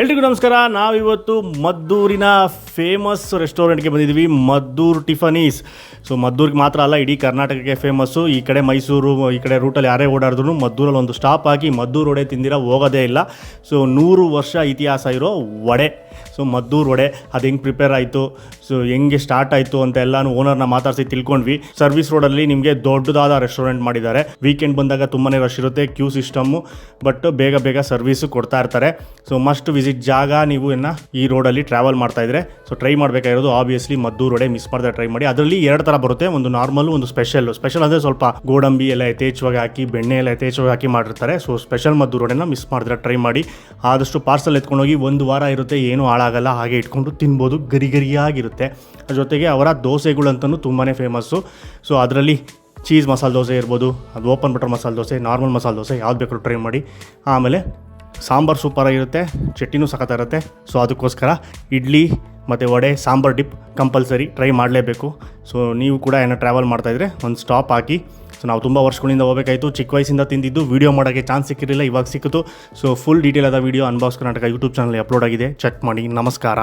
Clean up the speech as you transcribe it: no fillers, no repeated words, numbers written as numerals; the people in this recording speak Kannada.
ಎಲ್ರಿಗೂ ನಮಸ್ಕಾರ. ನಾವಿವತ್ತು ಮದ್ದೂರಿನ ಫೇಮಸ್ ರೆಸ್ಟೋರೆಂಟ್ಗೆ ಬಂದಿದ್ದೀವಿ, ಮದ್ದೂರು ಟಿಫನೀಸ್. ಸೊ ಮದ್ದೂರಿಗೆ ಮಾತ್ರ ಅಲ್ಲ, ಇಡೀ ಕರ್ನಾಟಕಕ್ಕೆ ಫೇಮಸ್ಸು. ಈ ಕಡೆ ಮೈಸೂರು, ಈ ಕಡೆ ರೂಟಲ್ಲಿ ಯಾರೇ ಓಡಾಡಿದ್ರು ಮದ್ದೂರಲ್ಲಿ ಒಂದು ಸ್ಟಾಪ್ ಹಾಕಿ ಮದ್ದೂರು ವಡೆ ತಿಂದಿರ ಹೋಗೋದೇ ಇಲ್ಲ. ಸೊ 100 ವರ್ಷ ಇತಿಹಾಸ ಇರೋ ವಡೆ. ಸೊ ಮದ್ದೂರು ವಡೆ ಅದು ಹೆಂಗೆ ಪ್ರಿಪೇರ್ ಆಯಿತು, ಸೊ ಹೆಂಗೆ ಸ್ಟಾರ್ಟ್ ಆಯಿತು ಅಂತ ಎಲ್ಲನೂ ಓನರ್ನ ಮಾತಾಡಿಸಿ ತಿಳ್ಕೊಂಡ್ವಿ. ಸರ್ವಿಸ್ ರೋಡಲ್ಲಿ ನಿಮಗೆ ದೊಡ್ಡದಾದ ರೆಸ್ಟೋರೆಂಟ್ ಮಾಡಿದ್ದಾರೆ. ವೀಕೆಂಡ್ ಬಂದಾಗ ತುಂಬಾ ರಶ್ ಇರುತ್ತೆ, ಕ್ಯೂ ಸಿಸ್ಟಮ್ಮು, ಬಟ್ ಬೇಗ ಸರ್ವಿಸು ಕೊಡ್ತಾ ಇರ್ತಾರೆ. ಸೊ ಮಸ್ಟ್ ವಿಸಿಟ್ ಜಾಗ. ನೀವು ಈ ರೋಡಲ್ಲಿ ಟ್ರಾವೆಲ್ ಮಾಡ್ತಾ ಇದ್ರೆ ಸೊ ಟ್ರೈ ಮಾಡಬೇಕಾಗಿರೋದು ಆಬ್ವಿಯಸ್ಲಿ ಮದ್ದೂರು ವಡೆ. ಮಿಸ್ ಮಾಡಿದ್ರೆ ಟ್ರೈ ಮಾಡಿ. ಅದರಲ್ಲಿ 2 ಥರ ಬರುತ್ತೆ, ಒಂದು ನಾರ್ಮಲ್, ಒಂದು ಸ್ಪೆಷಲ್. ಸ್ಪೆಷಲ್ ಅಂದರೆ ಸ್ವಲ್ಪ ಗೋಡಂಬಿ ಎಲ್ಲ ಯಥೇಚ್ಛವಾಗಿ ಹಾಕಿ, ಬೆಣ್ಣೆ ಎಲ್ಲ ಯಥೇಚ್ಛವಾಗಿ ಹಾಕಿ ಮಾಡಿರ್ತಾರೆ. ಸೊ ಸ್ಪೆಷಲ್ ಮದ್ದೂರು ವಡೆನ ಮಿಸ್ ಮಾಡಿದ್ರೆ ಟ್ರೈ ಮಾಡಿ. ಆದಷ್ಟು ಪಾರ್ಸಲ್ ಎತ್ಕೊಂಡೋಗಿ, 1 ವಾರ ಇರುತ್ತೆ, ಏನೂ ಹಾಳಾಗಲ್ಲ, ಹಾಗೆ ಇಟ್ಕೊಂಡು ತಿನ್ಬೋದು, ಗರಿಯಾಗಿರುತ್ತೆ. ಜೊತೆಗೆ ಅವರ ದೋಸೆಗಳಂತೂ ತುಂಬಾ ಫೇಮಸ್ಸು. ಸೊ ಅದರಲ್ಲಿ ಚೀಸ್ ಮಸಾಲೆ ದೋಸೆ ಇರ್ಬೋದು, ಅದು open butter masala dosa, normal masala dosa, ಯಾವ್ದು ಬೇಕಾದ್ರೂ ಟ್ರೈ ಮಾಡಿ. ಆಮೇಲೆ ಸಾಂಬಾರು ಸೂಪರಾಗಿರುತ್ತೆ, ಚಟ್ನಿನೂ ಸಖತ್ತಾಗಿರುತ್ತೆ. ಸೊ ಅದಕ್ಕೋಸ್ಕರ ಇಡ್ಲಿ ಮತ್ತು vada, sambar dip compulsory try ಮಾಡಲೇಬೇಕು. ಸೊ ನೀವು ಕೂಡ ಏನೋ ಟ್ರಾವೆಲ್ ಮಾಡ್ತಾಯಿದ್ರೆ ಒಂದು ಸ್ಟಾಪ್ ಹಾಕಿ. ಸೊ ನಾವು ತುಂಬ ವರ್ಷಗಳಿಂದ ಹೋಗಬೇಕಾಯಿತು, ಚಿಕ್ಕ ವಯಸ್ಸಿಂದ ತಿಂದಿದ್ದು, ವೀಡಿಯೋ ಮಾಡೋಕ್ಕೆ ಚಾನ್ಸ್ ಸಿಕ್ಕಿರಲಿಲ್ಲ, ಇವಾಗ ಸಿಕ್ಕಿತು. ಸೊ ಫುಲ್ ಡೀಟೇಲ್ ಆದ video unbox Karnataka YouTube channel upload ಆಗಿದೆ, ಚೆಕ್ ಮಾಡಿ. ನಮಸ್ಕಾರ.